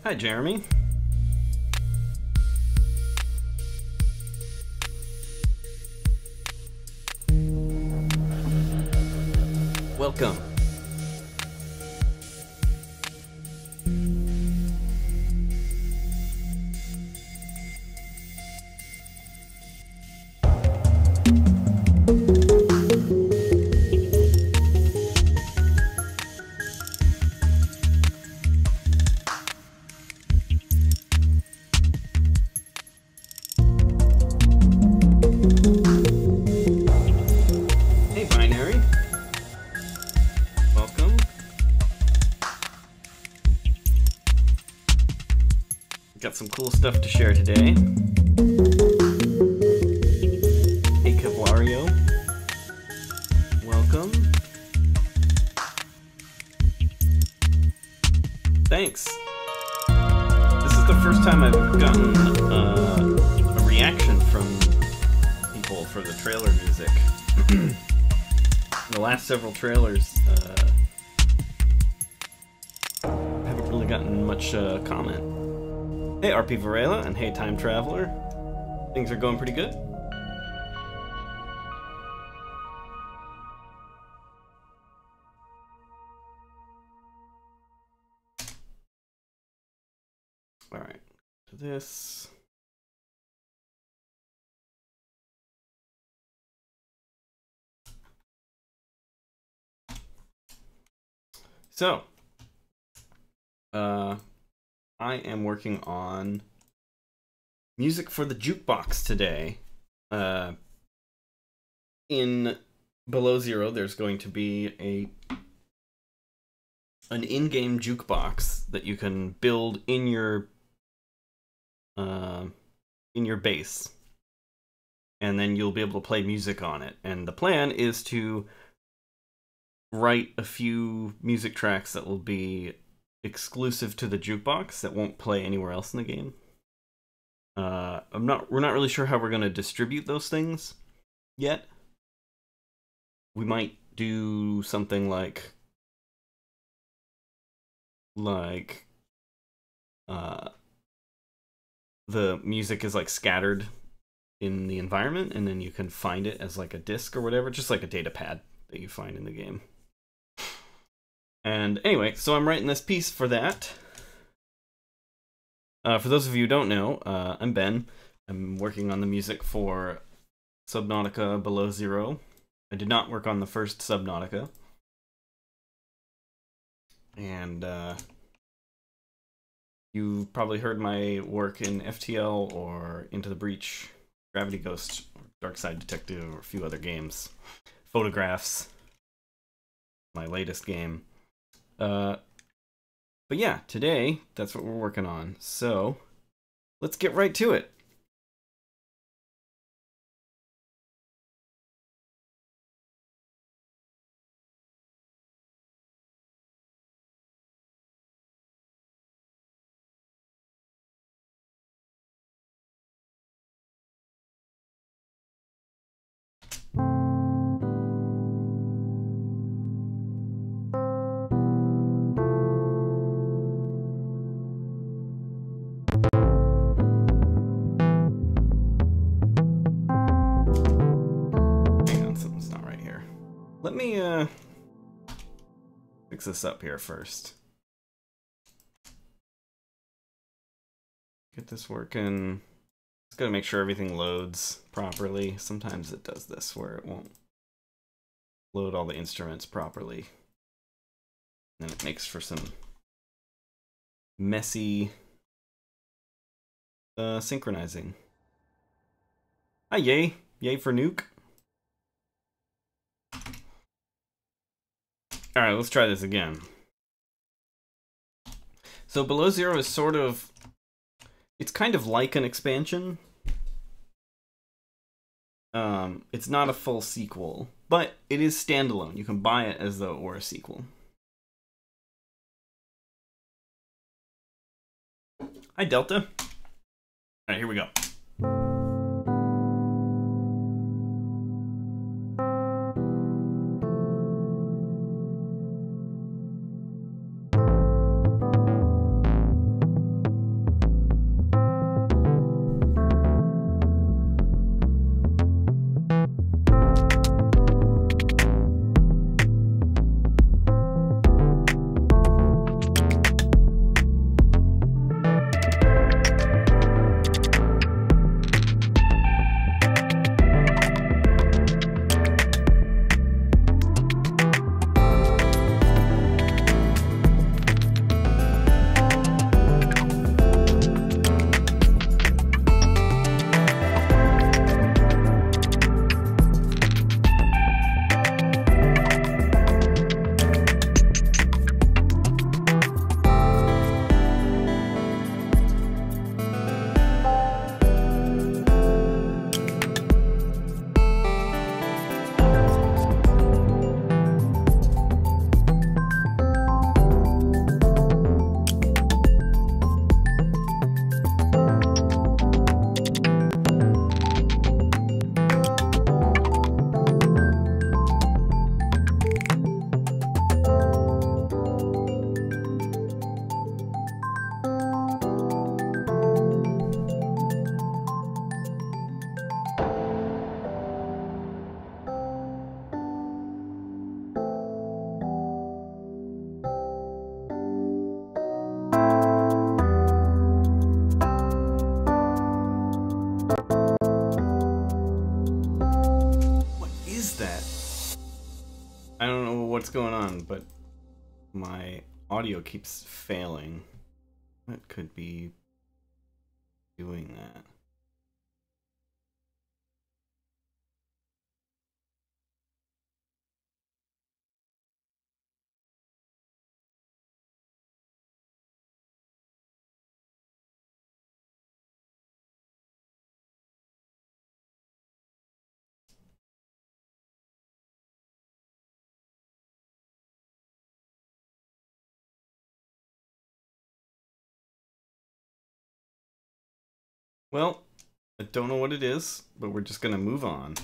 Hi, Jeremy. Welcome. Got some cool stuff to share today. Hey Kevlario, welcome. Thanks. This is the first time I've gotten a reaction from people for the trailer music. The last several trailers haven't really gotten much comment. Hey RP Varela, and hey Time Traveler. Things are going pretty good. Alright, to this. So, I am working on music for the jukebox today. In Below Zero, there's going to be an in-game jukebox that you can build in your base, and then you'll be able to play music on it. And the plan is to write a few music tracks that will be exclusive to the jukebox that won't play anywhere else in the game. We're not really sure how we're going to distribute those things yet. We might do something like the music is like scattered in the environment, and then you can find it as like a disc or whatever, just like a data pad that you find in the game. And anyway, so I'm writing this piece for that. For those of you who don't know, I'm Ben. I'm working on the music for Subnautica Below Zero. I did not work on the first Subnautica. And you've probably heard my work in FTL or Into the Breach, Gravity Ghost, Dark Side Detective, or a few other games. Photographs, my latest game. But yeah, today, that's what we're working on. So, let's get right to it. Let me fix this up here first. Get this working. Just gotta make sure everything loads properly. Sometimes it does this where it won't load all the instruments properly. And it makes for some messy synchronizing. Hi, yay. Yay for nuke. Alright, let's try this again. So Below Zero is sort of... It's kind of like an expansion. It's not a full sequel, but it is standalone. You can buy it as though it were a sequel. Hi, Delta. Alright, here we go. I don't know what's going on, but my audio keeps failing. What could be doing that? Well, I don't know what it is, but we're just gonna move on.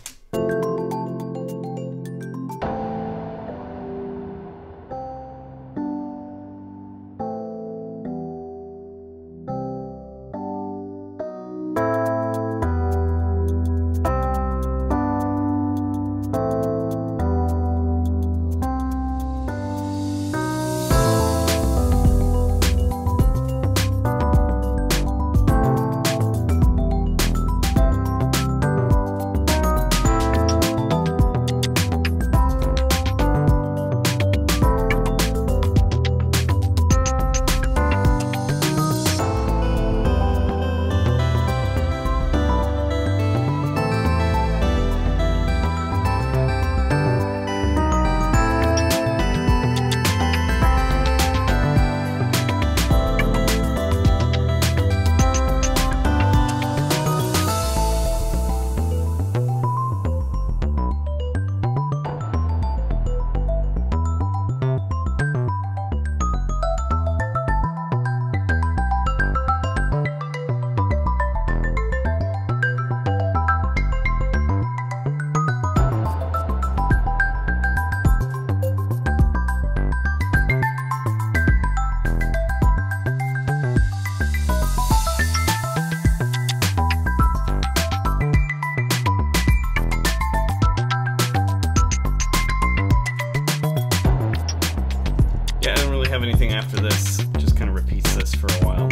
After this, just kind of repeats this for a while.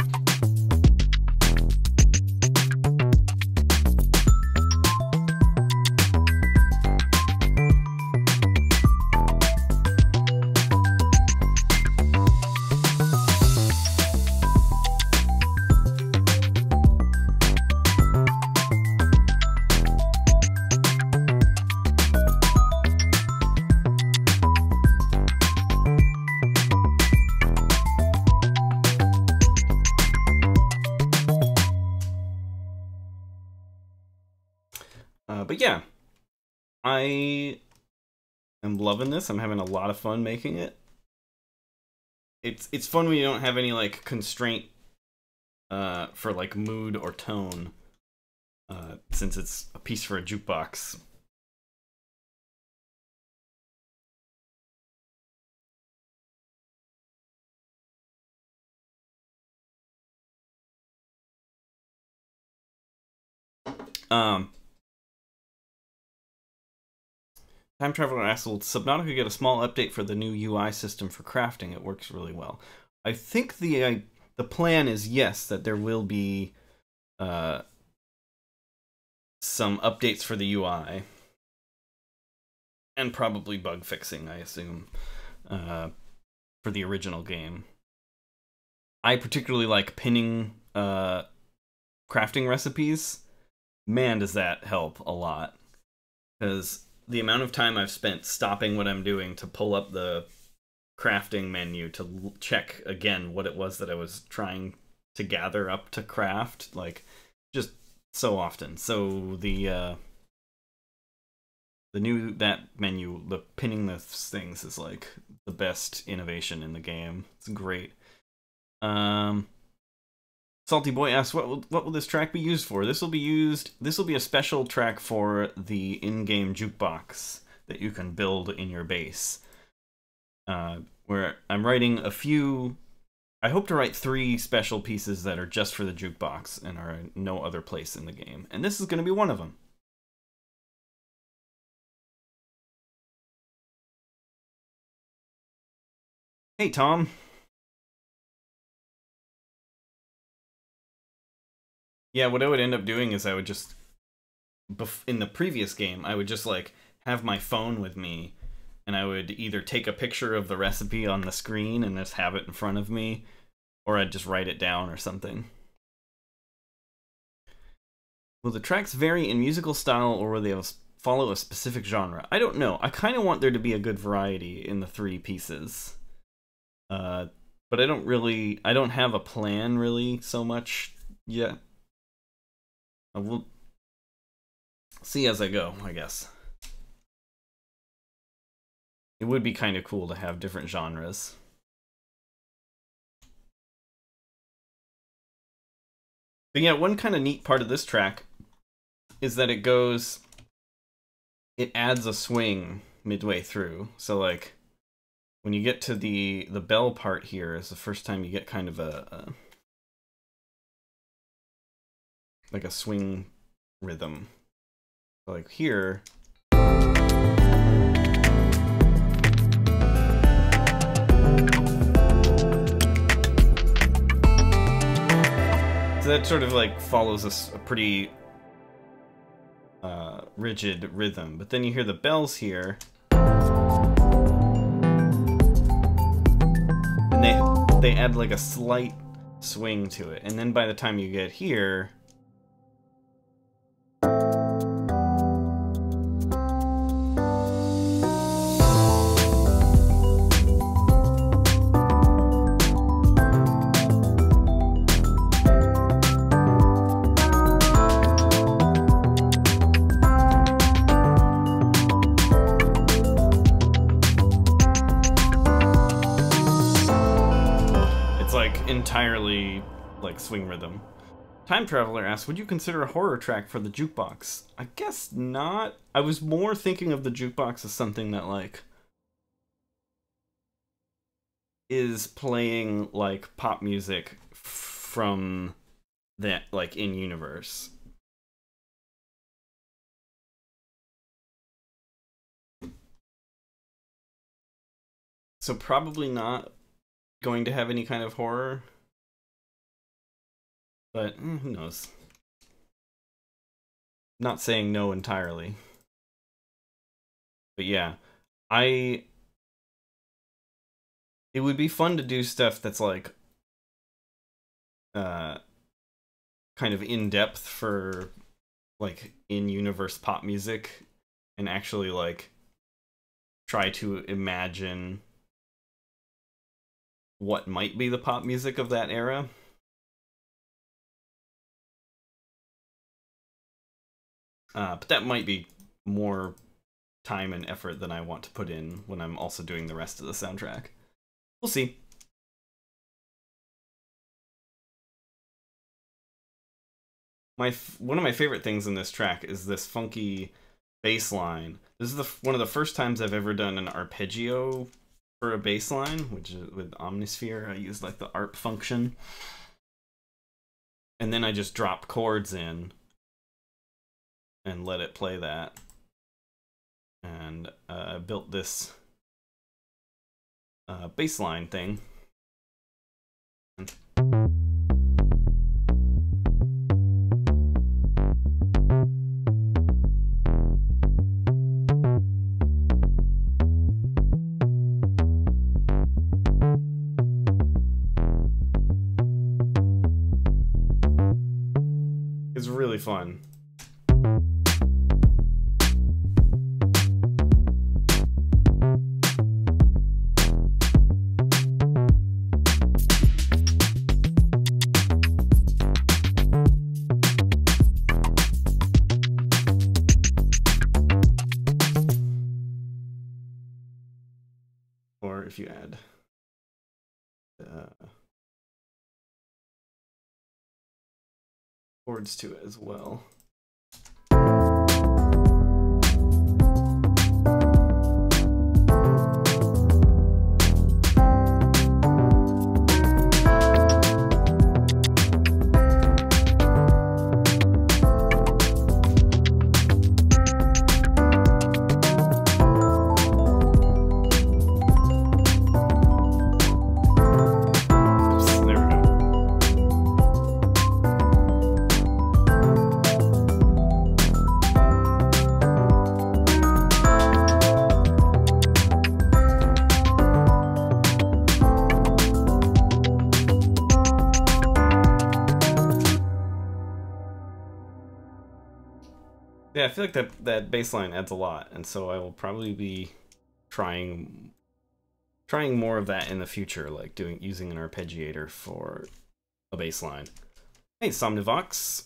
But yeah, I am loving this. I'm having a lot of fun making it. It's fun when you don't have any like constraint for like mood or tone, since it's a piece for a jukebox. Time Traveler asks, will Subnautica get a small update for the new UI system for crafting? It works really well. I think the plan is yes, that there will be some updates for the UI. And probably bug fixing, I assume, for the original game. I particularly like pinning crafting recipes. Man, does that help a lot. Because the amount of time I've spent stopping what I'm doing to pull up the crafting menu to check again what it was that I was trying to gather up to craft, like, just so often. So the that menu, the pinning the things, is like the best innovation in the game. It's great. Salty Boy asks, what will this track be used for? This will be a special track for the in-game jukebox that you can build in your base. Where I'm writing a few, I hope to write 3 special pieces that are just for the jukebox and are no other place in the game. And this is going to be one of them. Hey, Tom. Yeah, what I would end up doing is I would just, in the previous game, I would just like have my phone with me and I would either take a picture of the recipe on the screen and just have it in front of me, or I'd just write it down or something. Will the tracks vary in musical style, or will they follow a specific genre? I don't know. I kind of want there to be a good variety in the 3 pieces. But I don't have a plan really so much yet. I will see as I go, I guess. It would be kind of cool to have different genres. But yeah, one kind of neat part of this track is that it adds a swing midway through. So like when you get to the bell part here is the first time you get kind of like a swing rhythm. So like here. So that sort of like follows a pretty rigid rhythm, but then you hear the bells here, and they add like a slight swing to it, and then by the time you get here, entirely like swing rhythm. Time Traveler asks, would you consider a horror track for the jukebox? I guess not. I was more thinking of the jukebox as something that like is playing like pop music from that like in universe. So probably not going to have any kind of horror. But who knows? Not saying no entirely. But yeah, it would be fun to do stuff that's like kind of in-depth for like in-universe pop music, and actually like try to imagine what might be the pop music of that era. But that might be more time and effort than I want to put in when I'm also doing the rest of the soundtrack. We'll see. One of my favorite things in this track is this funky bass line. This is one of the first times I've ever done an arpeggio for a bass line, which is with Omnisphere. I use like the ARP function. And then I just drop chords in and let it play that. And built this bass line thing. It's really fun. Or if you add chords to it as well. Yeah, I feel like that bass line adds a lot, and so I will probably be trying more of that in the future, like using an arpeggiator for a bass line. Hey, Somnivox.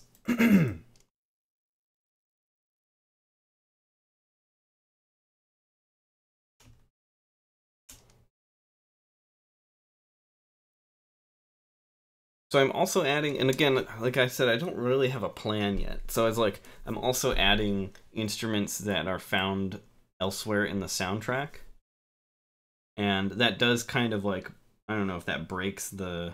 So I'm also adding, and again, like I said, I don't really have a plan yet. So I'm also adding instruments that are found elsewhere in the soundtrack. And that does kind of like, I don't know if that breaks the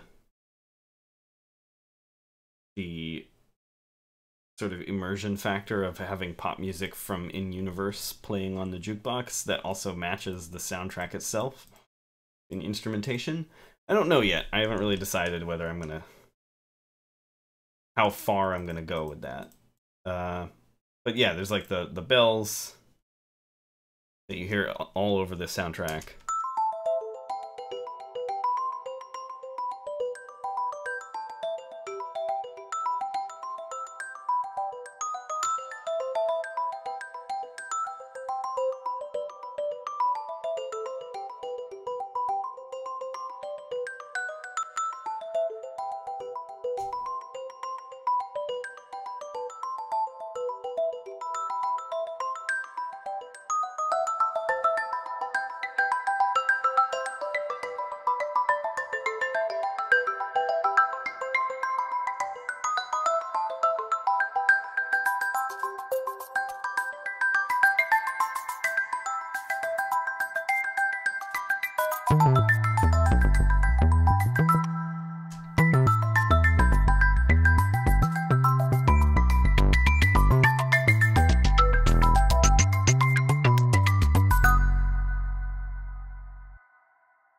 sort of immersion factor of having pop music from in-universe playing on the jukebox that also matches the soundtrack itself in instrumentation. I don't know yet. I haven't really decided whether how far I'm gonna go with that. But yeah, there's like the bells that you hear all over the soundtrack.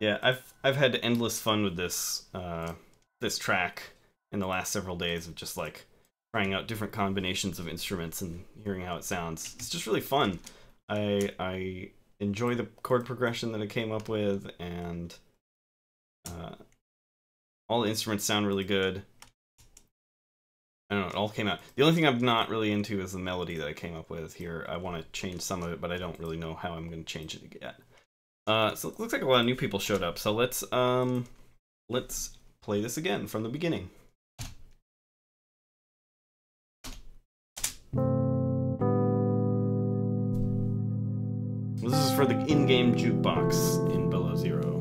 Yeah, I've had endless fun with this this track in the last several days of just like trying out different combinations of instruments and hearing how it sounds. It's just really fun. I enjoy the chord progression that I came up with, and all the instruments sound really good. I don't know, it all came out. The only thing I'm not really into is the melody that I came up with here. I want to change some of it, but I don't really know how I'm going to change it yet. So it looks like a lot of new people showed up. So let's play this again from the beginning. This is for the in-game jukebox in Below Zero.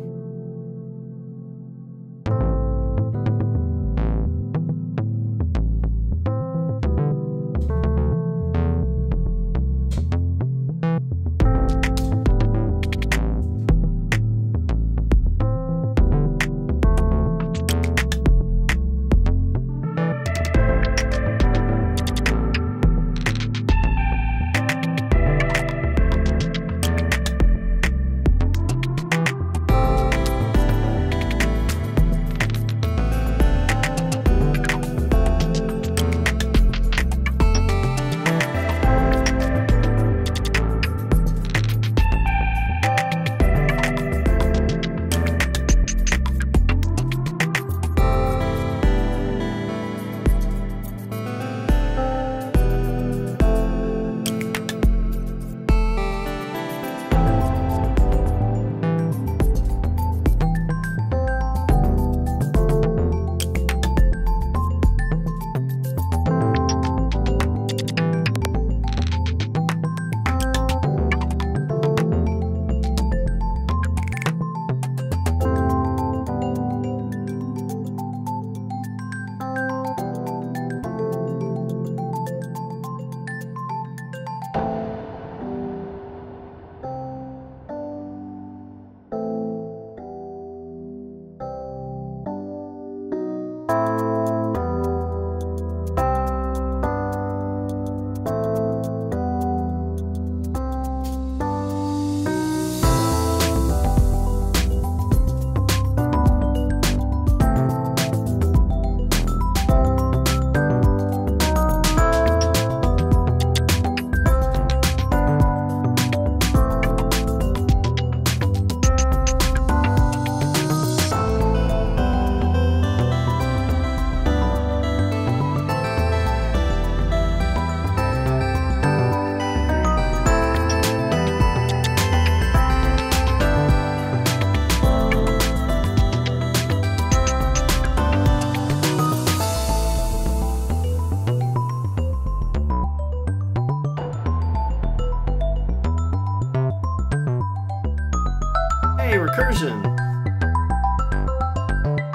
Hey, Recursion!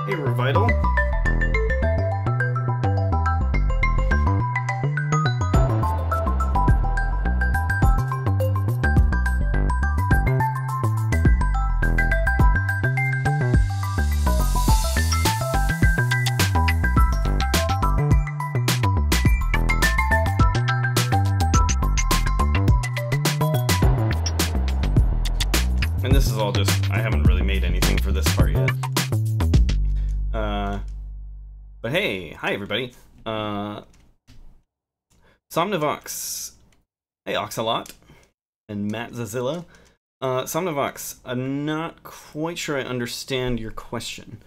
Hey, Revital! And this is all just, I haven't really made anything for this part yet. But hey, hi everybody. Somnavox. Hey Oxalot. And Matt Zazilla. Somnavox, I'm not quite sure I understand your question.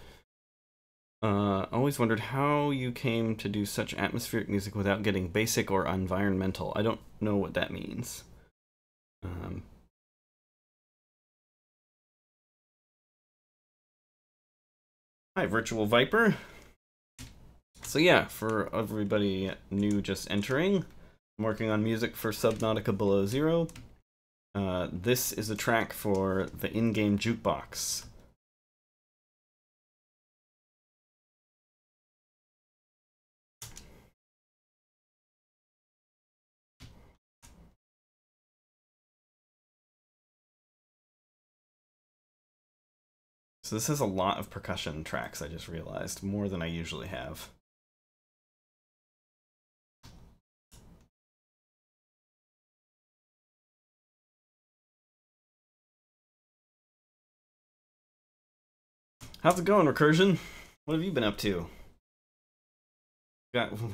Always wondered how you came to do such atmospheric music without getting basic or environmental. I don't know what that means. Hi, Virtual Viper. So yeah, for everybody new just entering, I'm working on music for Subnautica Below Zero. This is a track for the Ingame Jukebox. So this has a lot of percussion tracks, I just realized, more than I usually have. How's it going, Recursion? What have you been up to?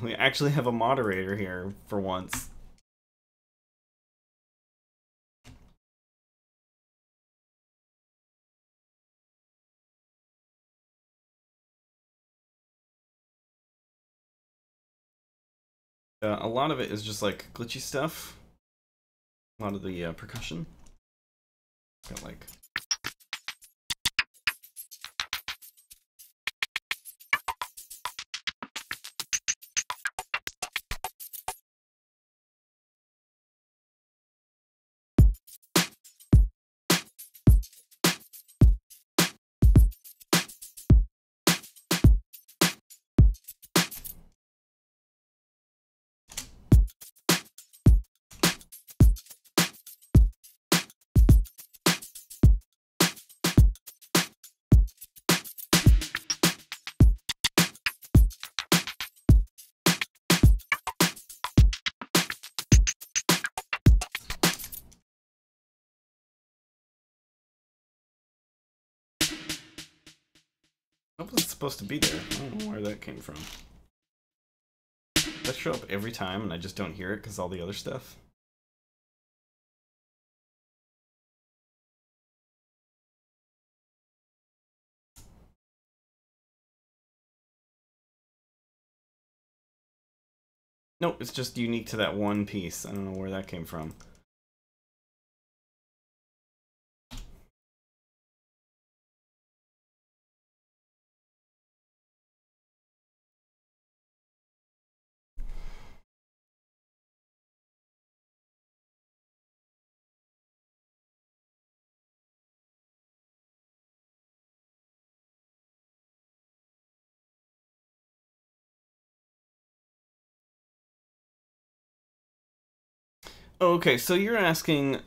We actually have a moderator here for once. A lot of it is just like glitchy stuff. A lot of the percussion. Got like... What was it supposed to be there? I don't know where that came from. Does that show up every time and I just don't hear it because all the other stuff? Nope, it's just unique to that one piece. I don't know where that came from. Okay, so you're asking,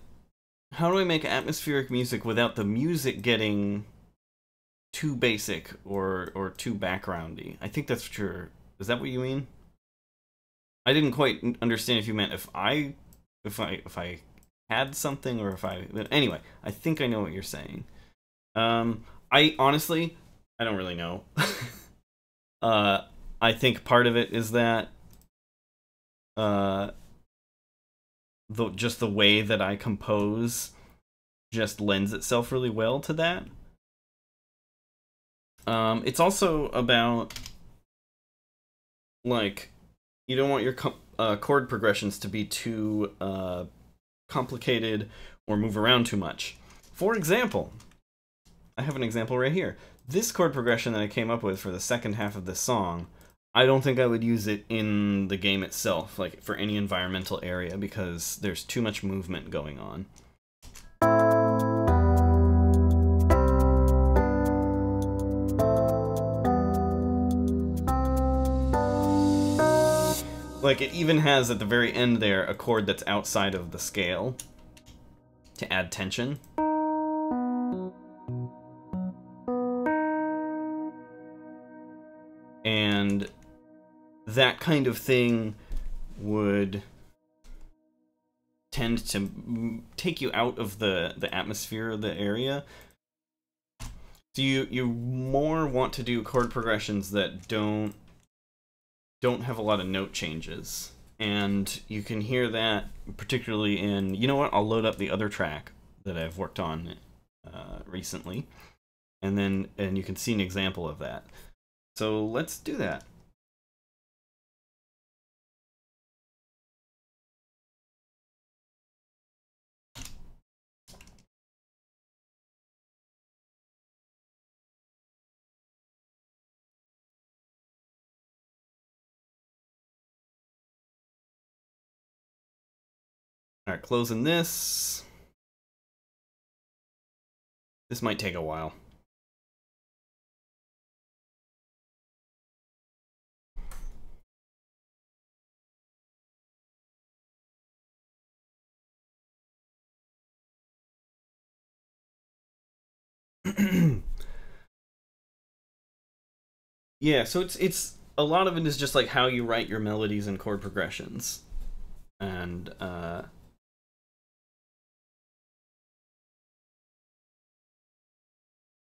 how do I make atmospheric music without the music getting too basic or too backgroundy? I think that's what you're... Is that what you mean? I didn't quite understand if you meant if I had something or if I... But anyway, I think I know what you're saying. I honestly, I don't really know. I think part of it is that just the way that I compose just lends itself really well to that. It's also about, like, you don't want your chord progressions to be too complicated or move around too much. For example, I have an example right here. This chord progression that I came up with for the second half of this song, I don't think I would use it in the game itself, like for any environmental area, because there's too much movement going on. Like, it even has at the very end there a chord that's outside of the scale to add tension. And that kind of thing would tend to take you out of the atmosphere of the area. So you more want to do chord progressions that don't have a lot of note changes. And you can hear that particularly in, you know what, I'll load up the other track that I've worked on recently, and you can see an example of that. So let's do that. All right, closing this. This might take a while. Yeah, so it's a lot of it is just like how you write your melodies and chord progressions. And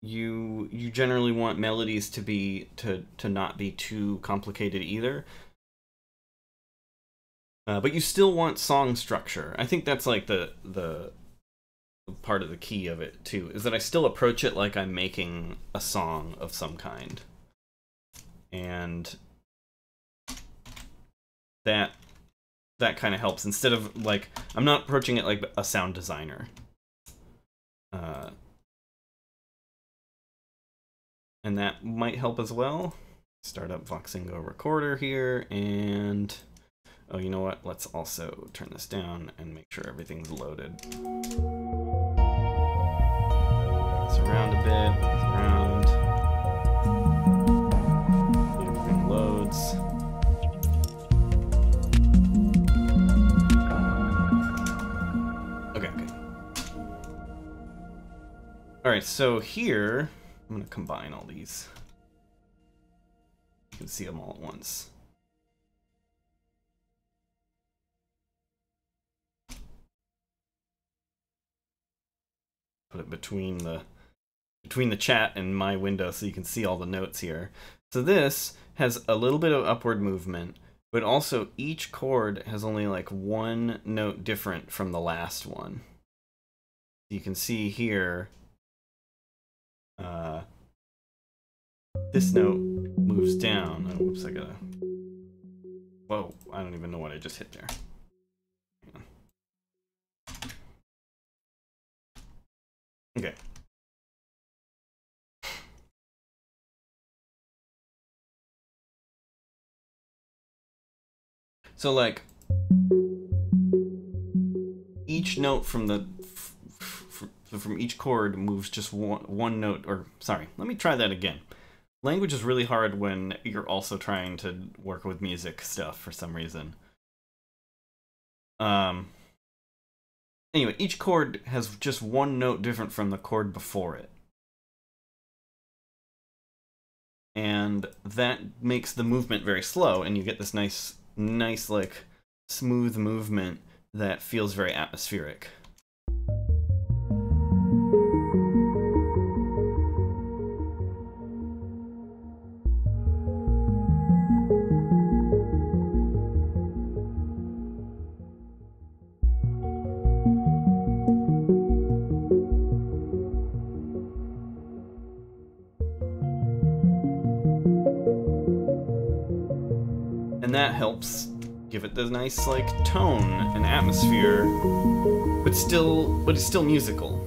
you generally want melodies to not be too complicated either. But you still want song structure. I think that's like the part of the key of it too, is that I still approach it like I'm making a song of some kind. And that kind of helps, instead of like, I'm not approaching it like a sound designer. And that might help as well. Start up Voxingo Recorder here, and oh, you know what? Let's also turn this down and make sure everything's loaded. Surround a bit, surround. Everything loads. Okay. Alright, so here, I'm going to combine all these. You can see them all at once. Put it between the chat and my window so you can see all the notes here. So this has a little bit of upward movement, but also each chord has only like one note different from the last one. You can see here, this note moves down. Oh, whoops, I gotta... Whoa, I don't even know what I just hit there. Okay. So like, each note from from each chord moves just one note, or sorry, let me try that again. Language is really hard when you're also trying to work with music stuff for some reason. Anyway, each chord has just one note different from the chord before it. And that makes the movement very slow, and you get this nice like smooth movement that feels very atmospheric. And that helps give it this nice like tone and atmosphere, but it's still musical.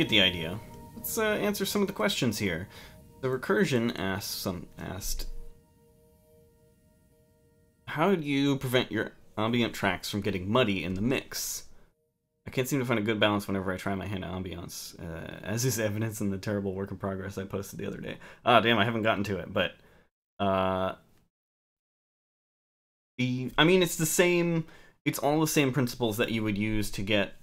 get the idea. Let's answer some of the questions here. The Recursion asked, how do you prevent your ambient tracks from getting muddy in the mix? I can't seem to find a good balance whenever I try my hand at ambience, as is evidence in the terrible work in progress I posted the other day. Ah, damn, I haven't gotten to it, but I mean, it's the same. It's all the same principles that you would use to get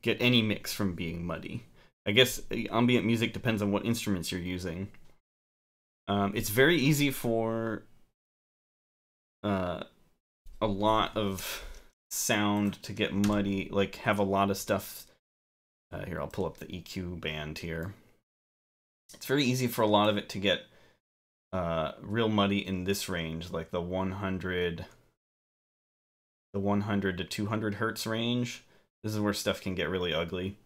any mix from being muddy. I guess ambient music depends on what instruments you're using. It's very easy for a lot of sound to get muddy, like have a lot of stuff. Here, I'll pull up the EQ band here. It's very easy for a lot of it to get real muddy in this range, like the 100 to 200 hertz range. This is where stuff can get really ugly.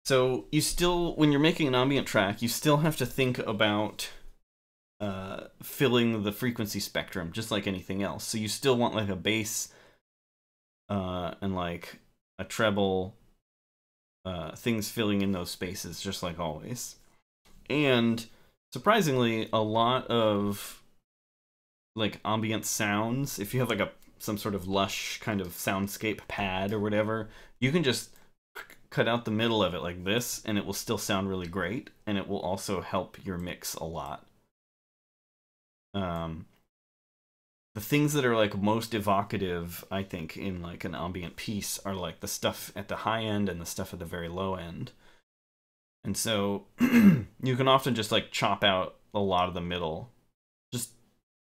So you still, when you're making an ambient track, you still have to think about filling the frequency spectrum, just like anything else. So you still want like a bass and like a treble, things filling in those spaces, just like always. And surprisingly, a lot of like ambient sounds, if you have like some sort of lush kind of soundscape pad or whatever, you can just cut out the middle of it like this, and it will still sound really great, and it will also help your mix a lot. The things that are like most evocative, I think, in like an ambient piece are like the stuff at the high end and the stuff at the very low end. And so you can often just like chop out a lot of the middle.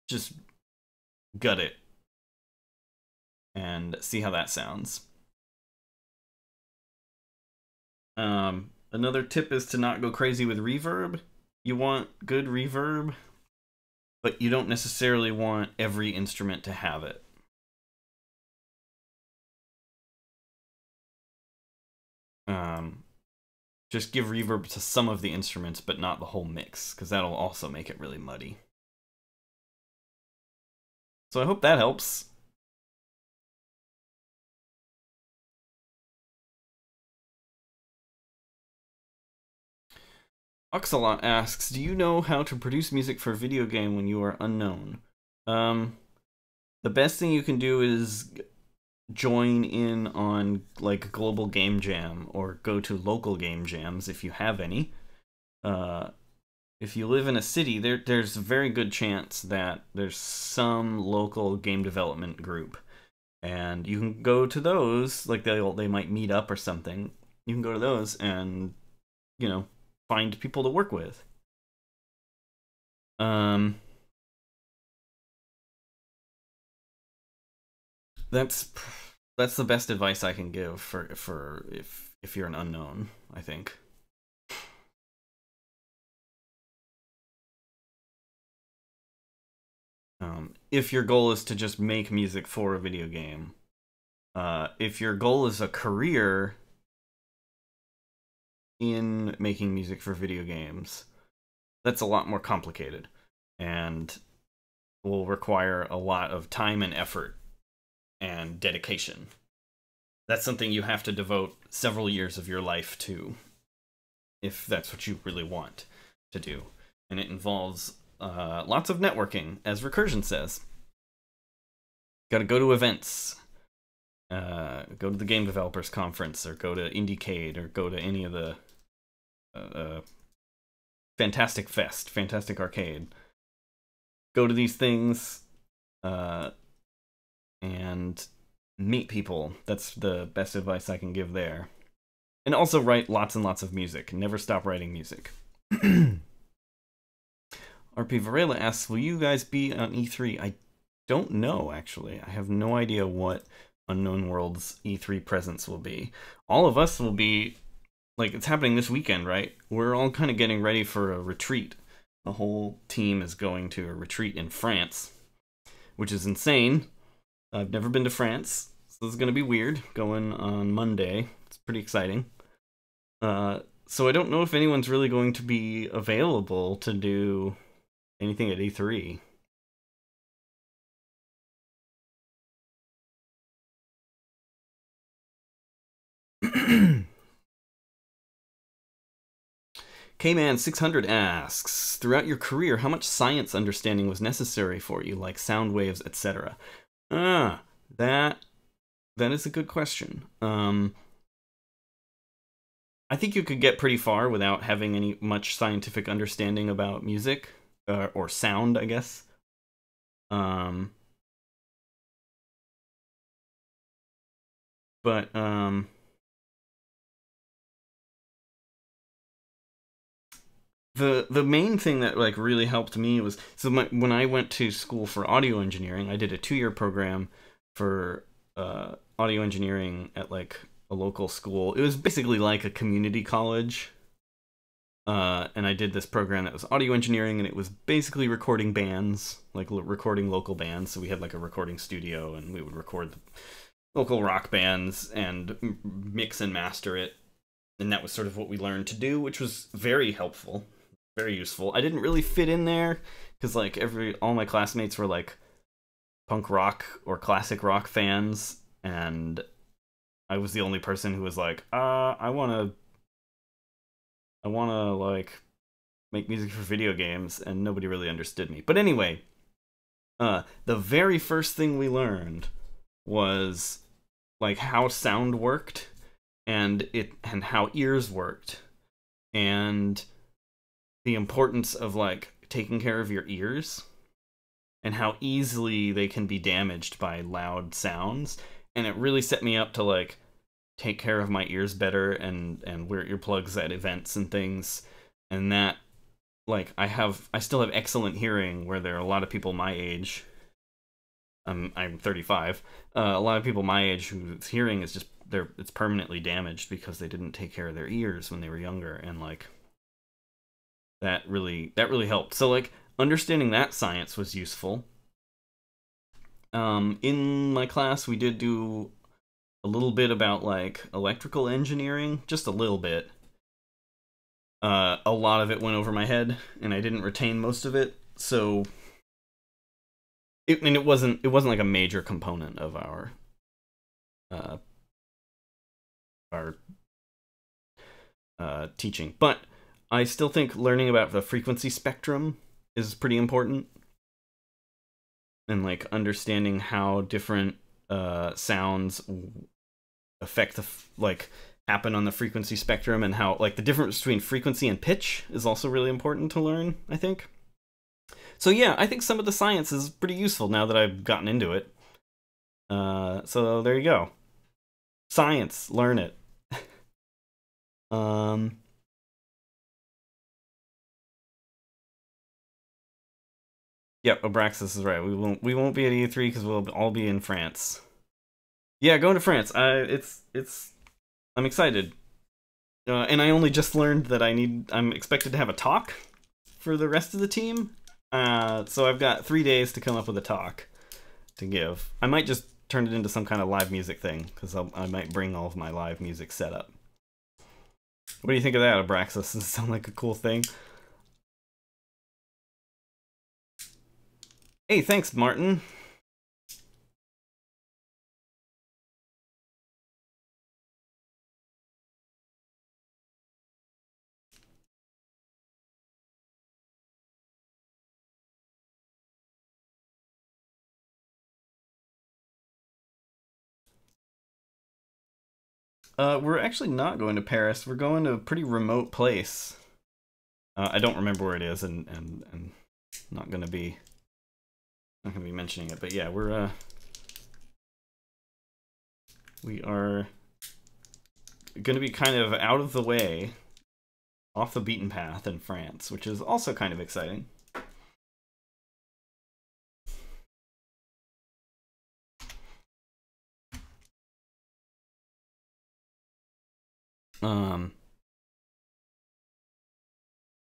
Just gut it and see how that sounds. Another tip is to not go crazy with reverb. You want good reverb, but you don't necessarily want every instrument to have it. Just give reverb to some of the instruments, but not the whole mix, because that'll also make it really muddy. So I hope that helps. Oxalot asks, do you know how to produce music for a video game when you are unknown? The best thing you can do is join in on like Global Game Jam, or go to local game jams if you have any. If you live in a city, there's a very good chance that there's some local game development group, and you can go to those. Like they might meet up or something. You can go to those and, you know, find people to work with. That's the best advice I can give for if you're an unknown, I think. If your goal is to just make music for a video game, if your goal is a career in making music for video games, that's a lot more complicated and will require a lot of time and effort and dedication. That's something you have to devote several years of your life to, if that's what you really want to do. And it involves lots of networking, as Recursion says. Gotta go to events, go to the Game Developers Conference, or go to Indiecade, or go to any of the Fantastic Fest, Fantastic Arcade. Go to these things and meet people. That's the best advice I can give there. And also write lots and lots of music. Never stop writing music. RP Varela asks, will you guys be on E3? I don't know, actually. I have no idea what Unknown World's E3 presence will be. All of us will be, like, it's happening this weekend, right? We're all kind of getting ready for a retreat. The whole team is going to a retreat in France, which is insane. I've never been to France, so this is going to be weird, going on Monday. It's pretty exciting. So I don't know if anyone's really going to be available to do anything at E3. K-Man600 asks, throughout your career, how much science understanding was necessary for you, like sound waves, etc.? That is a good question. I think you could get pretty far without having any much scientific understanding about music, or sound, I guess. But the main thing that like really helped me was when I went to school for audio engineering, I did a 2-year program for audio engineering at like a local school. It was basically like a community college. And I did this program that was audio engineering, and it was basically recording bands, like recording local bands. So we had like a recording studio, and we would record local rock bands and mix and master it. And that was sort of what we learned to do, which was very helpful, very useful. I didn't really fit in there because like all my classmates were like punk rock or classic rock fans, and I was the only person who was like, I wanna like make music for video games, and nobody really understood me. But anyway, the very first thing we learned was like how sound worked, and how ears worked, and the importance of like taking care of your ears, and how easily they can be damaged by loud sounds. And it really set me up to like take care of my ears better and wear earplugs at events and things. And that, like, I still have excellent hearing, where there are a lot of people my age, I'm 35, a lot of people my age whose hearing is just it's permanently damaged because they didn't take care of their ears when they were younger. And like that really helped. So like understanding that science was useful. In my class we did do a little bit about like electrical engineering, just a little bit. A lot of it went over my head, and I didn't retain most of it. So it wasn't like a major component of our teaching. But I still think learning about the frequency spectrum is pretty important, and like understanding how different sounds affect like happen on the frequency spectrum, and how like the difference between frequency and pitch is also really important to learn, I think. So yeah, I think some of the science is pretty useful now that I've gotten into it. So there you go. Science, learn it. Yep, Abraxas is right. We won't be at E3 because we'll all be in France. Yeah, going to France. I'm excited. And I only just learned that I'm expected to have a talk for the rest of the team. So I've got 3 days to come up with a talk to give. I might just turn it into some kind of live music thing, because I might bring all of my live music setup. What do you think of that, Abraxas? Does it sound like a cool thing? Hey, thanks, Martin. We're actually not going to Paris. We're going to a pretty remote place. I don't remember where it is, and not gonna be mentioning it. But yeah, we are gonna be kind of out of the way, off the beaten path in France, which is also kind of exciting.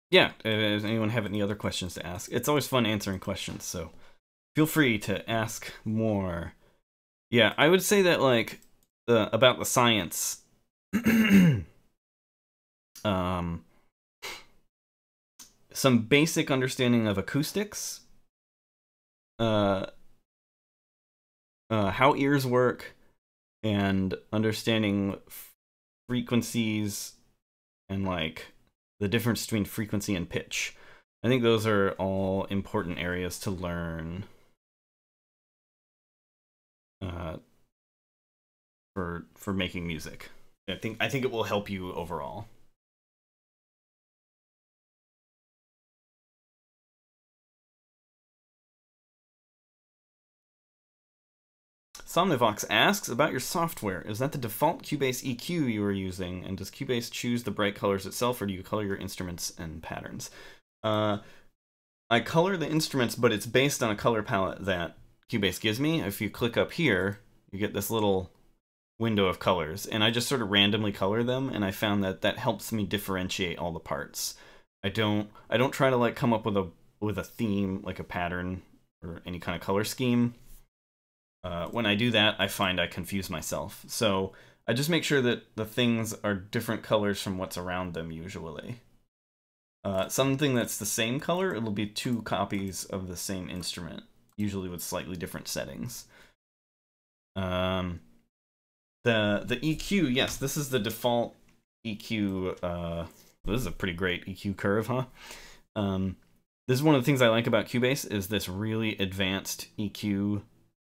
Yeah, does anyone have any other questions to ask? It's always fun answering questions, so feel free to ask more. Yeah, I would say that, like, about the science, some basic understanding of acoustics, how ears work, and understanding frequencies and like the difference between frequency and pitch. I think those are all important areas to learn for making music. I think it will help you overall. Somnivox asks about your software. Is that the default Cubase EQ you are using? And does Cubase choose the bright colors itself, or do you color your instruments and patterns? I color the instruments, but it's based on a color palette that Cubase gives me. If you click up here, you get this little window of colors, and I just sort of randomly color them, and I found that that helps me differentiate all the parts. I don't try to like come up with a theme, like a pattern or any kind of color scheme. When I do that, I find I confuse myself. So I just make sure that the things are different colors from what's around them usually. Something that's the same color, it'll be 2 copies of the same instrument, usually with slightly different settings. The EQ, yes, this is the default EQ. This is a pretty great EQ curve, huh? This is one of the things I like about Cubase, is this really advanced EQ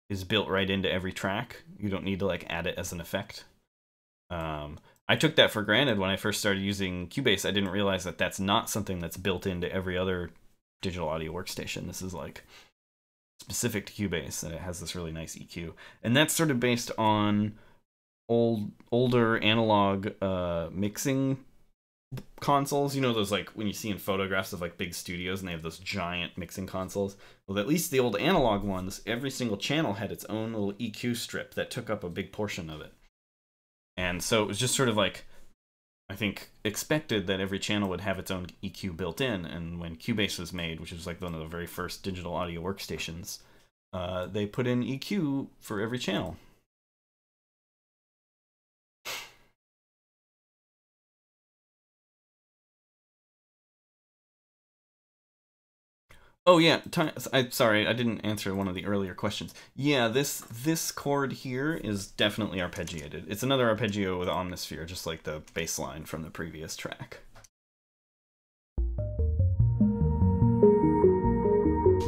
is built right into every track. You don't need to like add it as an effect. I took that for granted when I first started using Cubase. I didn't realize that that's not something that's built into every other digital audio workstation. This is like specific to Cubase, and it has this really nice EQ. And that's sort of based on older analog mixing consoles. You know, those like when you see in photographs of like big studios and they have those giant mixing consoles. Well, at least the old analog ones, every single channel had its own little EQ strip that took up a big portion of it. And so it was just sort of like, I think, expected that every channel would have its own EQ built in. And when Cubase was made, which was like one of the very first digital audio workstations, they put in EQ for every channel. Oh yeah, sorry, I didn't answer one of the earlier questions. Yeah, this chord here is definitely arpeggiated. It's another arpeggio with Omnisphere, just like the bass line from the previous track.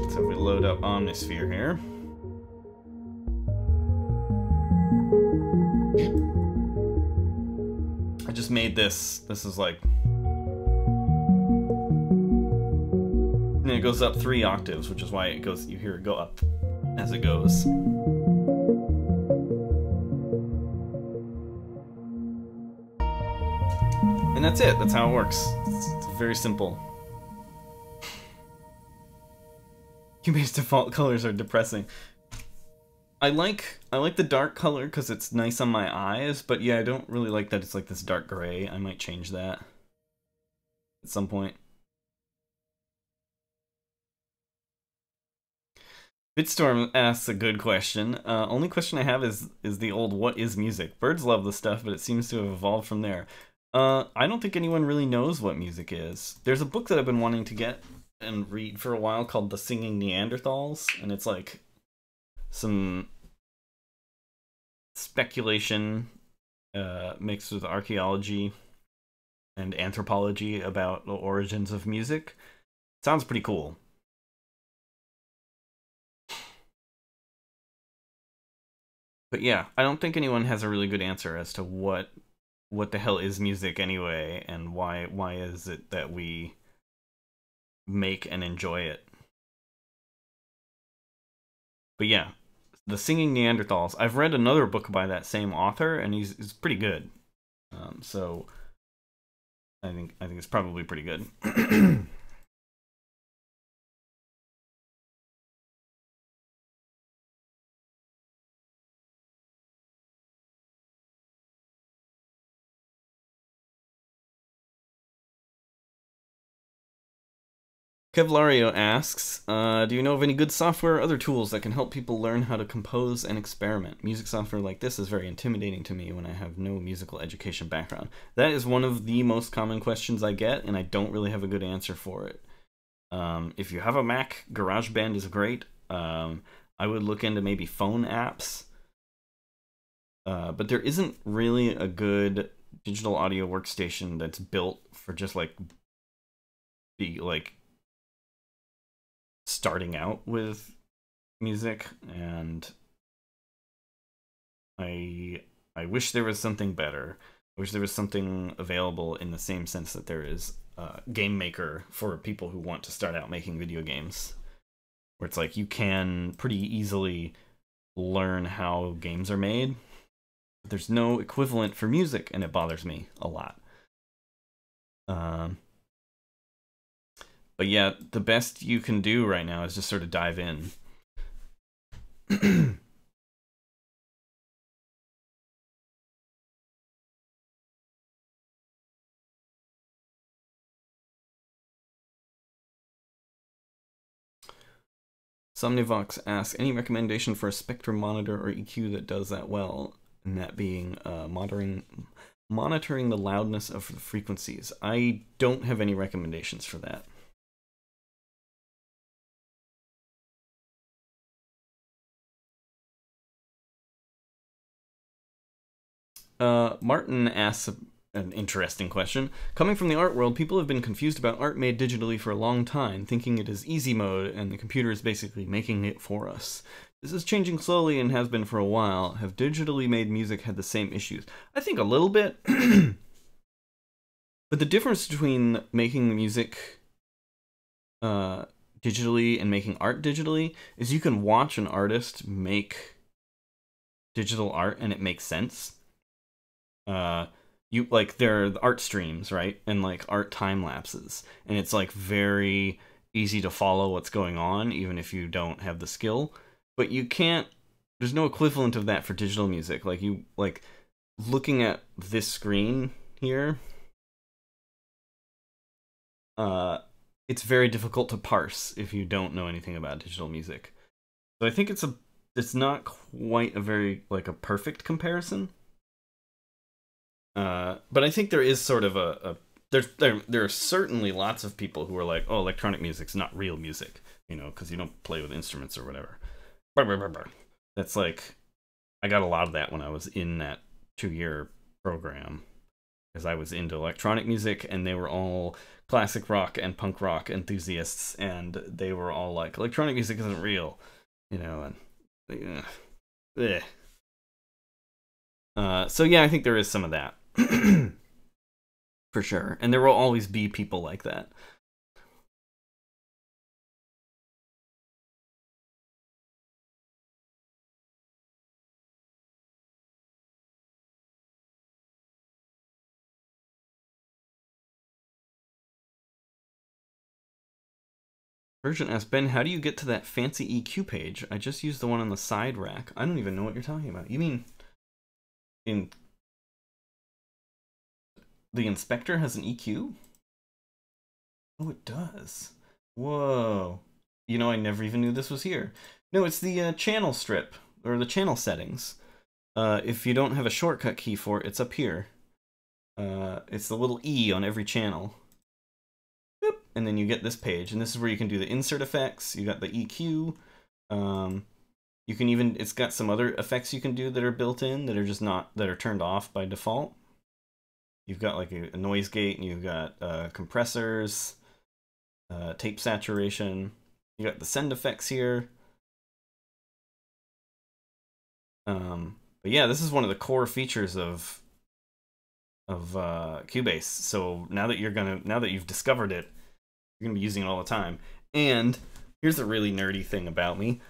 So we load up Omnisphere here. I just made this. This is like... And it goes up 3 octaves, which is why it goes. You hear it go up as it goes. And that's it. That's how it works. It's very simple. Cubase default colors are depressing. I like the dark color because it's nice on my eyes, but yeah, I don't really like that it's like this dark gray. I might change that at some point. Bitstorm asks a good question. Only question I have is the old what is music? Birds love the stuff, but it seems to have evolved from there. I don't think anyone really knows what music is. There's a book that I've been wanting to get and read for a while called The Singing Neanderthals, and it's like some speculation mixed with archaeology and anthropology about the origins of music. Sounds pretty cool. But yeah, I don't think anyone has a really good answer as to what the hell is music anyway, and why is it that we make and enjoy it. But yeah, The Singing Neanderthals. I've read another book by that same author, and he's pretty good. So I think it's probably pretty good. Kevlario asks, do you know of any good software or other tools that can help people learn how to compose and experiment? Music software like this is very intimidating to me when I have no musical education background. That is one of the most common questions I get, and I don't really have a good answer for it. If you have a Mac, GarageBand is great. I would look into maybe phone apps. But there isn't really a good digital audio workstation that's built for just like starting out with music, and I wish there was something better. I wish there was something available in the same sense that there is Game Maker for people who want to start out making video games, where it's like you can pretty easily learn how games are made. There's no equivalent for music, and it bothers me a lot. But yeah, the best you can do right now is just sort of dive in. Somnivox asks, any recommendation for a spectrum monitor or EQ that does that well? And that being monitoring the loudness of the frequencies. I don't have any recommendations for that. Martin asks an interesting question. Coming from the art world, people have been confused about art made digitally for a long time, thinking it is easy mode and the computer is basically making it for us. This is changing slowly and has been for a while. Have digitally made music had the same issues? I think a little bit. But the difference between making music digitally and making art digitally is you can watch an artist make digital art and it makes sense. You like, there are art streams, right? And like art time lapses, and it's like very easy to follow what's going on even if you don't have the skill. But you can't, there's no equivalent of that for digital music. Like, you like looking at this screen here, it's very difficult to parse if you don't know anything about digital music. So I think it's not quite a very like a perfect comparison. But I think there is sort of there are certainly lots of people who are like, oh, electronic music's not real music, you know, because you don't play with instruments or whatever. That's like, I got a lot of that when I was in that 2-year program, because I was into electronic music, and they were all classic rock and punk rock enthusiasts, and they were all like, electronic music isn't real, you know, and so yeah, I think there is some of that. For sure. And there will always be people like that. Virgin asks, Ben, how do you get to that fancy EQ page? I just used the one on the side rack. I don't even know what you're talking about. You mean in the inspector has an EQ? Oh, it does. Whoa. You know, I never even knew this was here. No, it's the channel strip, or the channel settings. If you don't have a shortcut key for it, it's up here. It's the little E on every channel. Boop, and then you get this page, and this is where you can do the insert effects. You got the EQ. You can even, it's got some other effects you can do that are built in that are just not, that are turned off by default. You've got like a noise gate, and you've got compressors, tape saturation. You got the send effects here. But yeah, this is one of the core features of Cubase. So now that you've discovered it, you're gonna be using it all the time. And here's a really nerdy thing about me.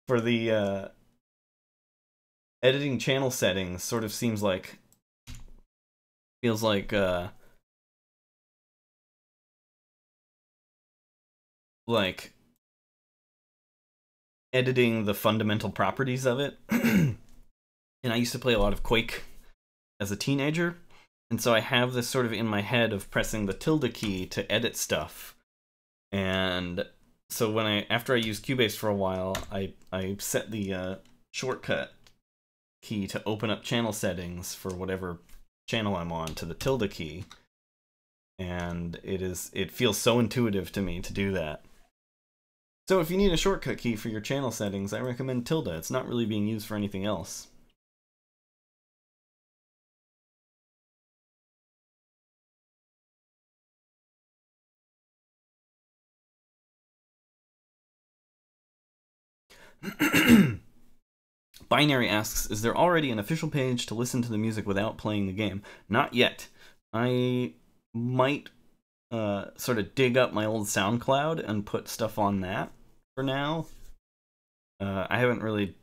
For the editing channel settings, sort of feels like editing the fundamental properties of it. And I used to play a lot of Quake as a teenager, and so I have this sort of in my head of pressing the tilde key to edit stuff. And so when after I used Cubase for a while, I set the shortcut key to open up channel settings for whatever channel I'm on to the tilde key, and it feels so intuitive to me to do that. So if you need a shortcut key for your channel settings, I recommend tilde. It's not really being used for anything else. Binary asks, is there already an official page to listen to the music without playing the game? Not yet. I might sort of dig up my old SoundCloud and put stuff on that for now. I haven't really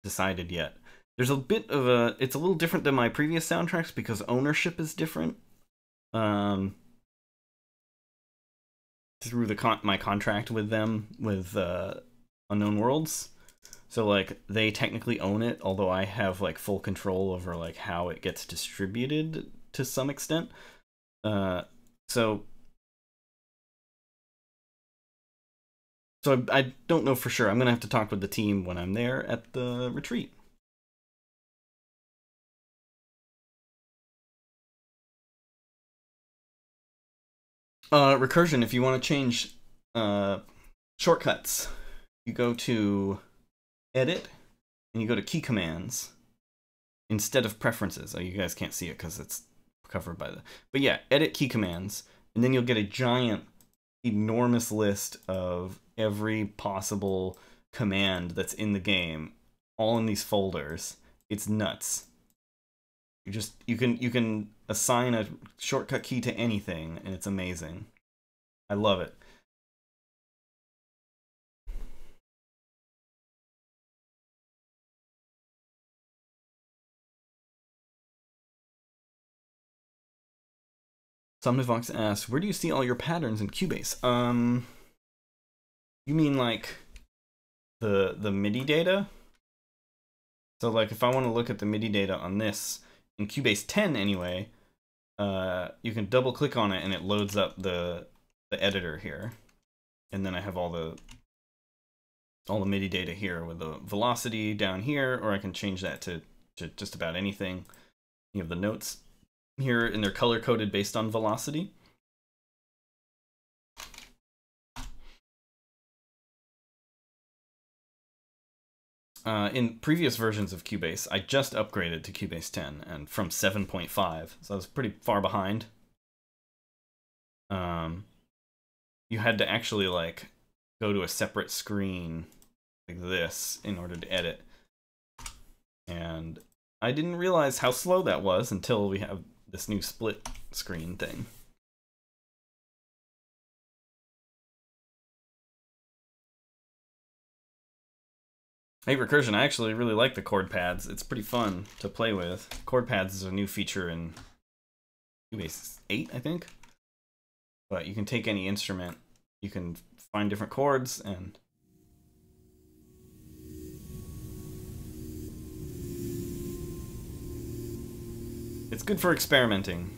decided yet. There's a bit of a... It's a little different than my previous soundtracks because ownership is different. Through my contract with them, with Unknown Worlds. So, like, they technically own it, although I have, like, full control over, like, how it gets distributed to some extent. So I don't know for sure. I'm going to have to talk with the team when I'm there at the retreat. Recursion, if you want to change shortcuts, you go to Edit, and you go to Key Commands instead of Preferences. Oh, you guys can't see it because it's covered by the... But yeah, Edit Key Commands, and then you'll get a giant, enormous list of every possible command that's in the game, all in these folders. It's nuts. You can assign a shortcut key to anything, and it's amazing. I love it. Subnautica asks, where do you see all your patterns in Cubase? You mean like the MIDI data? So like if I want to look at the MIDI data on this, in Cubase 10 anyway, you can double click on it and it loads up the editor here. And then I have all the MIDI data here with the velocity down here, or I can change that to just about anything. You have the notes here, and they're color-coded based on velocity. In previous versions of Cubase, I just upgraded to Cubase 10, and from 7.5, so I was pretty far behind. You had to actually, like, go to a separate screen like this in order to edit. And I didn't realize how slow that was until we have this new split screen thing. Hey Recursion, I actually really like the chord pads. It's pretty fun to play with. Chord pads is a new feature in Cubase 8, I think. But you can take any instrument, you can find different chords, and it's good for experimenting.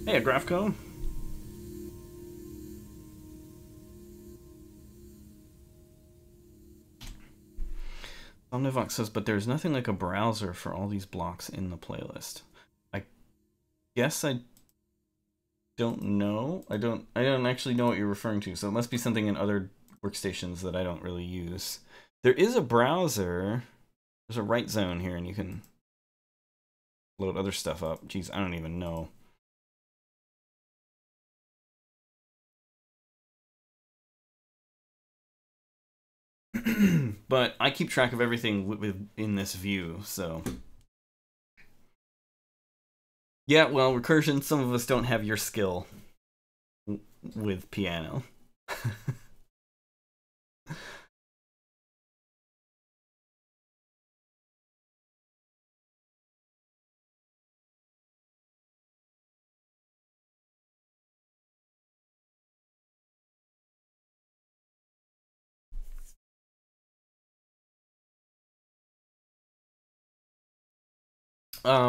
Hey, Agraphco. Omnivox says, but there's nothing like a browser for all these blocks in the playlist. I guess I don't know. I don't actually know what you're referring to, so it must be something in other workstations that I don't really use. There is a browser. There's a write zone here, and you can load other stuff up. Jeez, I don't even know. But I keep track of everything in this view, so... Yeah, well, Recursion, some of us don't have your skill with piano.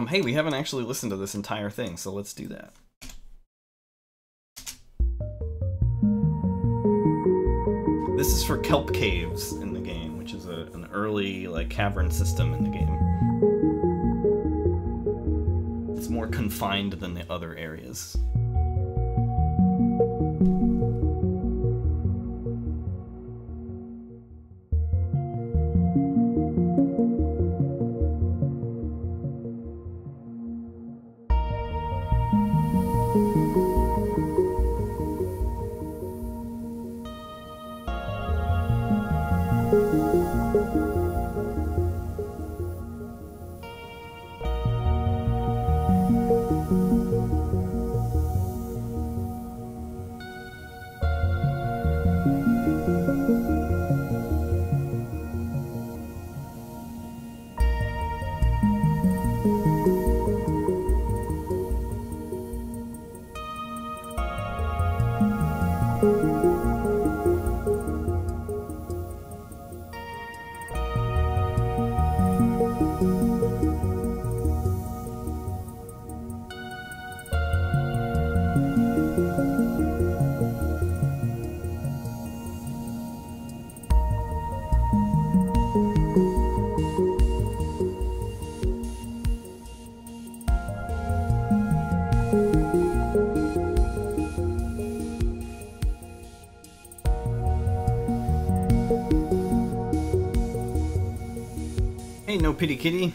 Hey, we haven't actually listened to this entire thing, so let's do that. This is for kelp caves in the game, which is an early like cavern system in the game. It's more confined than the other areas. No Pity Kitty.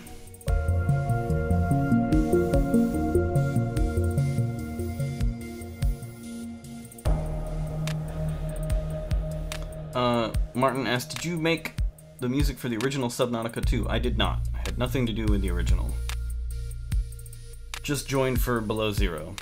Martin asked, did you make the music for the original Subnautica 2? I did not. I had nothing to do with the original. Just joined for Below Zero.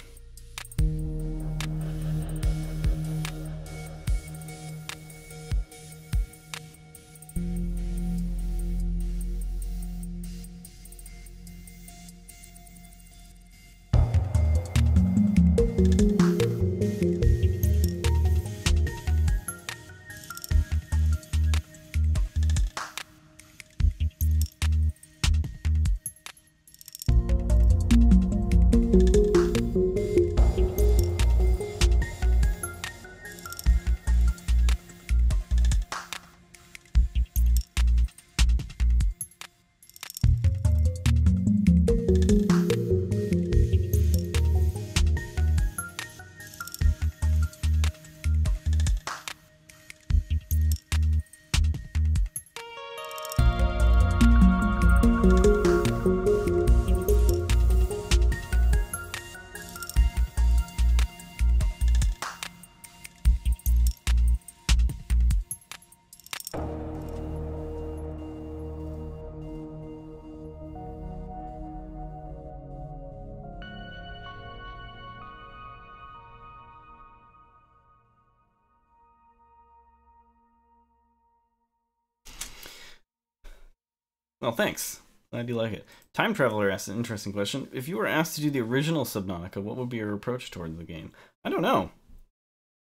Well, thanks. Glad you like it. Time Traveler asked an interesting question. If you were asked to do the original Subnautica, what would be your approach towards the game? I don't know.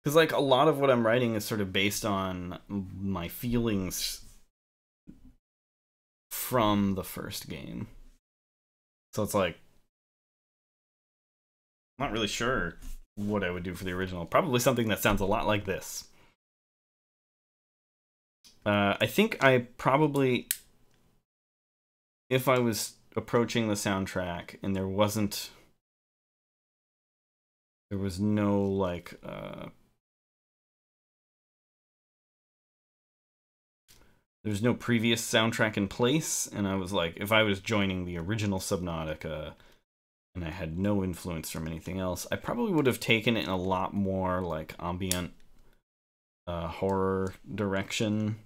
Because, like, a lot of what I'm writing is sort of based on my feelings from the first game. So it's like, I'm not really sure what I would do for the original. Probably something that sounds a lot like this. I think I probably... If I was approaching the soundtrack and there was no, like, there's no previous soundtrack in place, and I was like, if I was joining the original Subnautica and I had no influence from anything else, I probably would have taken it in a lot more, like, ambient horror direction.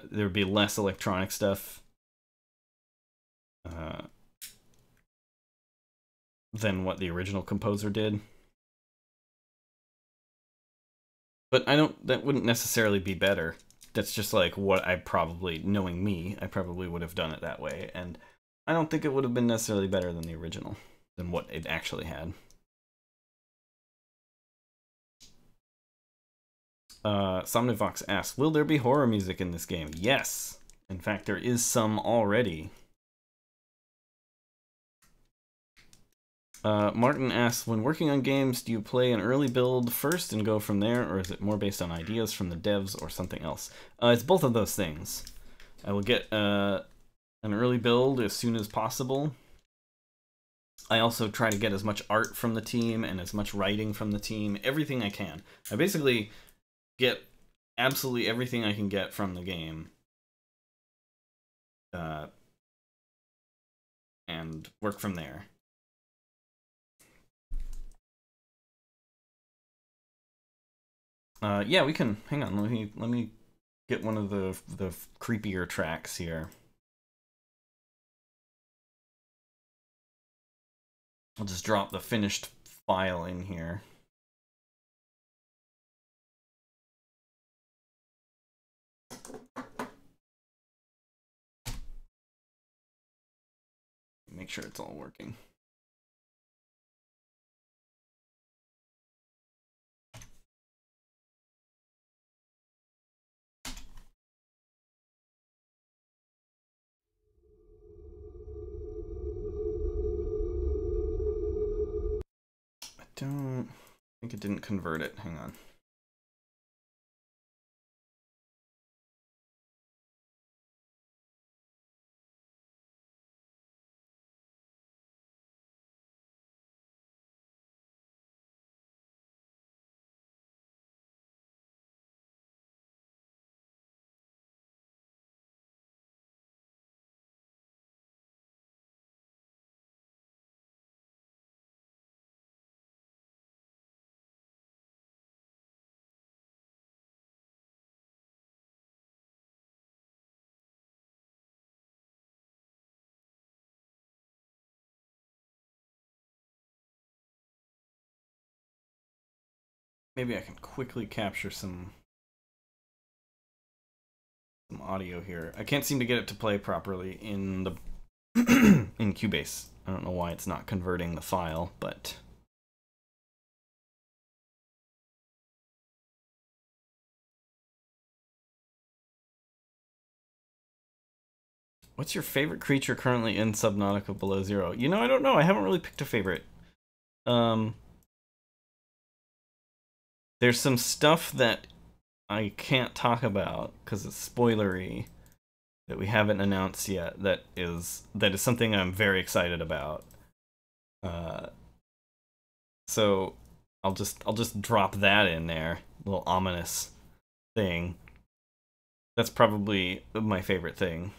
There would be less electronic stuff than what the original composer did. But that wouldn't necessarily be better. That's just like what I probably, knowing me, I probably would have done it that way. And I don't think it would have been necessarily better than the original, than what it actually had. Somnivox asks, will there be horror music in this game? Yes. In fact, there is some already. Martin asks, when working on games, do you play an early build first and go from there, or is it more based on ideas from the devs or something else? It's both of those things. I will get an early build as soon as possible. I also try to get as much art from the team and as much writing from the team, everything I can. I basically get absolutely everything I can get from the game. And work from there. Yeah, we can. Hang on, let me get one of the creepier tracks here. I'll just drop the finished file in here. Make sure it's all working. I don't think it didn't convert it. Hang on. maybe I can quickly capture some audio here. I can't seem to get it to play properly in the in Cubase. I don't know why it's not converting the file, but what's your favorite creature currently in Subnautica Below Zero? You know, I don't know. I haven't really picked a favorite. There's some stuff that I can't talk about because it's spoilery that we haven't announced yet. That is something I'm very excited about. So I'll just drop that in there, a little ominous thing. That's probably my favorite thing.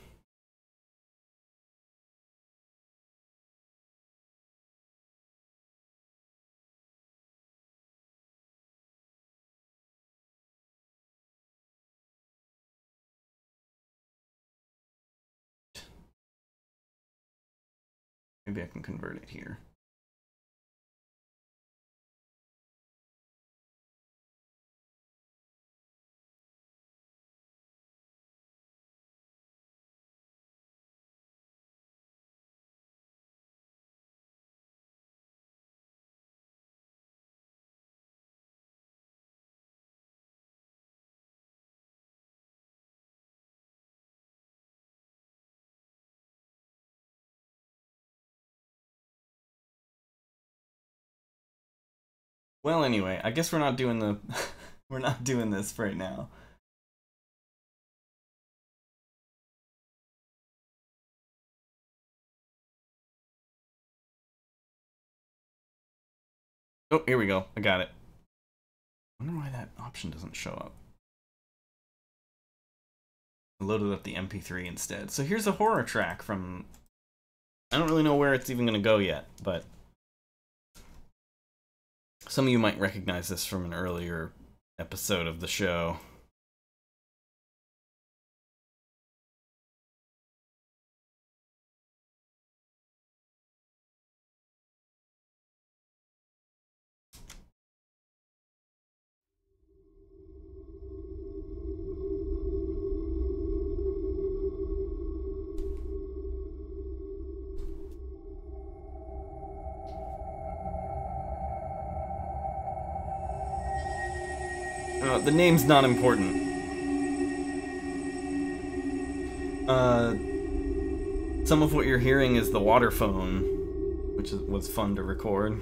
Maybe I can convert it here. Well, anyway, I guess we're not doing the we're not doing this right now. Oh, here we go. I got it. I wonder why that option doesn't show up. I loaded up the MP3 instead. So here's a horror track from... I don't really know where it's even going to go yet, but... some of you might recognize this from an earlier episode of the show. The name's not important. Some of what you're hearing is the water phone, which was fun to record.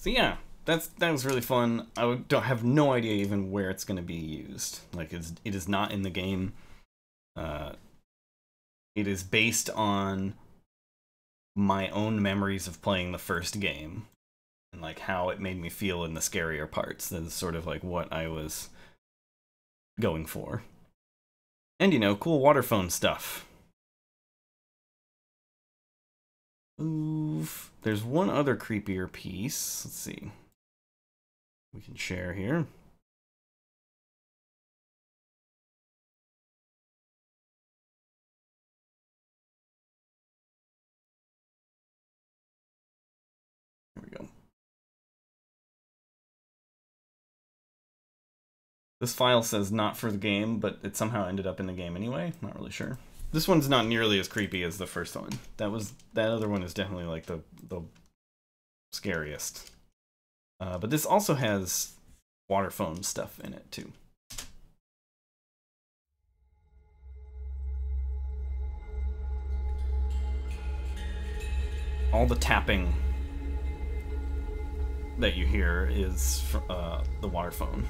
So yeah, that was really fun. Don't have no idea even where it's going to be used. Like it is not in the game. It is based on my own memories of playing the first game and like how it made me feel in the scarier parts. That's sort of like what I was going for. And you know, cool water phone stuff. Oof. There's one other creepier piece. Let's see. We can share here. There we go. This file says not for the game, but it somehow ended up in the game anyway. Not really sure. This one's not nearly as creepy as the first one. That other one is definitely like the scariest. But this also has water phone stuff in it too. All the tapping that you hear is the water phone.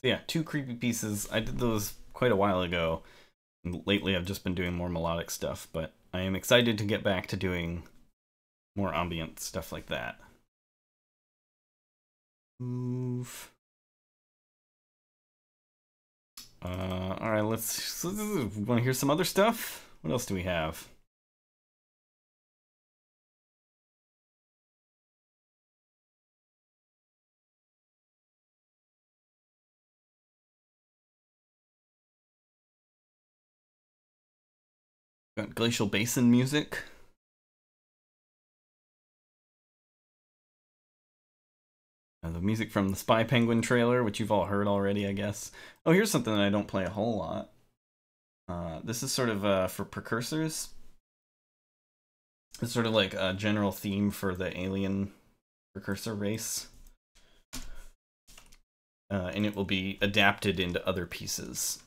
So yeah, 2 creepy pieces. I did those quite a while ago. And lately I've just been doing more melodic stuff, but I am excited to get back to doing more ambient stuff like that. Move. Alright, let's want to hear some other stuff? What else do we have? Got Glacial Basin music. The music from the Spy Penguin trailer, which you've all heard already, I guess. Oh, here's something that I don't play a whole lot. This is sort of for precursors. It's sort of like a general theme for the alien precursor race. And it will be adapted into other pieces.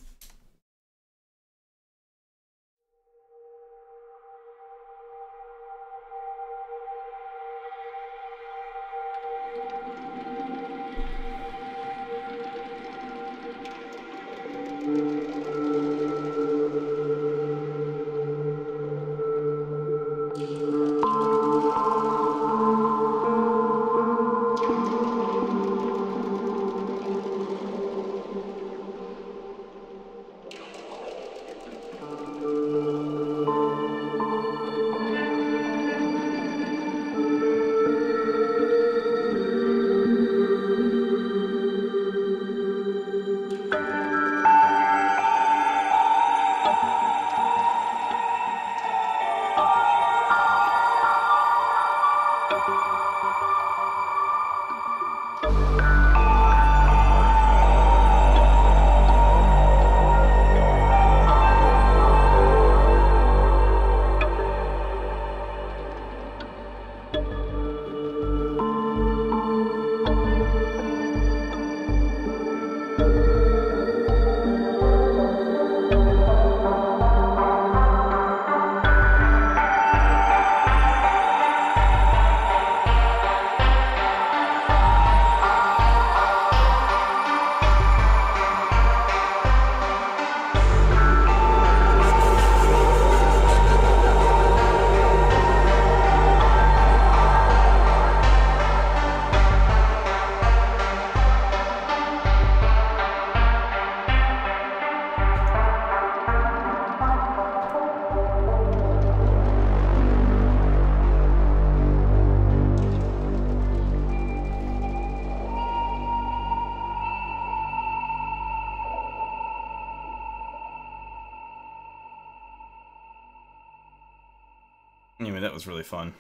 Anyway, that was really fun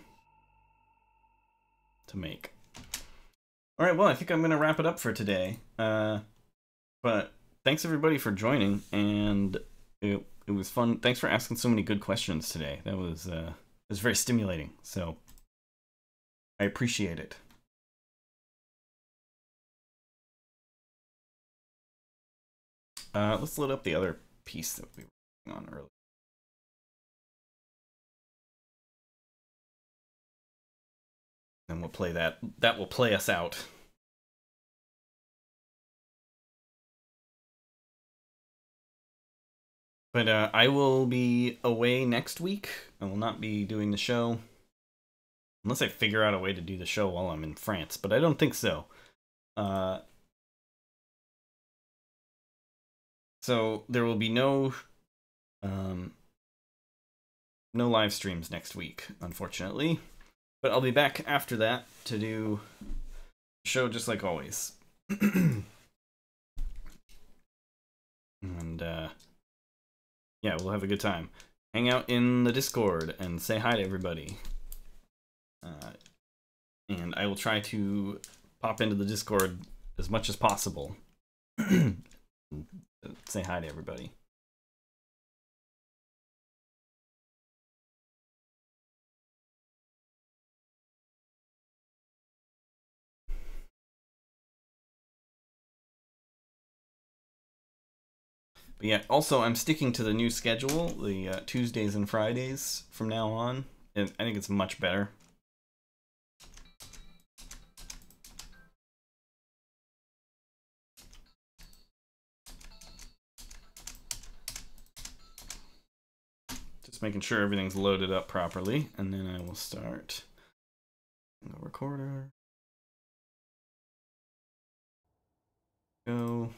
to make. All right, well, I think I'm going to wrap it up for today. But thanks everybody for joining, and it was fun. Thanks for asking so many good questions today. That was it was very stimulating. So I appreciate it. Let's load up the other piece that we were working on earlier. And we'll play that. That will play us out. But I will be away next week. I will not be doing the show. Unless I figure out a way to do the show while I'm in France. But I don't think so. So there will be no live streams next week, unfortunately. But I'll be back after that to do the show just like always. And yeah, we'll have a good time. Hang out in the Discord and say hi to everybody. And I will try to pop into the Discord as much as possible. Say hi to everybody. But yeah, also I'm sticking to the new schedule, the Tuesdays and Fridays from now on, and I think it's much better. Just making sure everything's loaded up properly, and then I will start the recorder. Go.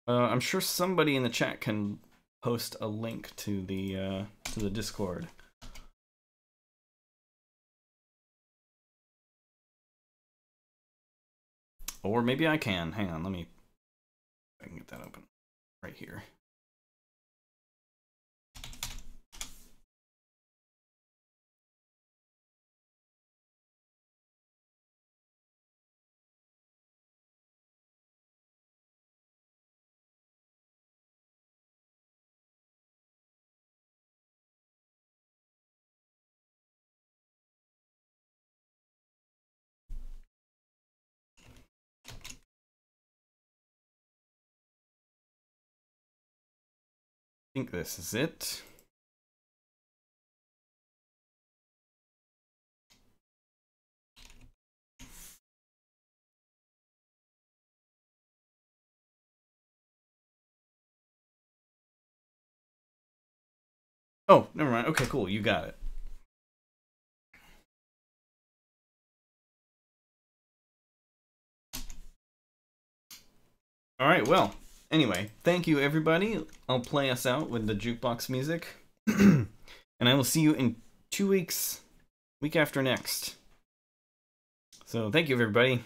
I'm sure somebody in the chat can post a link to the Discord. Or maybe I can. Hang on, let me. I can get that open right here. I think this is it. Oh, never mind. Okay, cool. You got it. All right, well, anyway, thank you, everybody. I'll play us out with the jukebox music. And I will see you in 2 weeks, week after next. So thank you, everybody.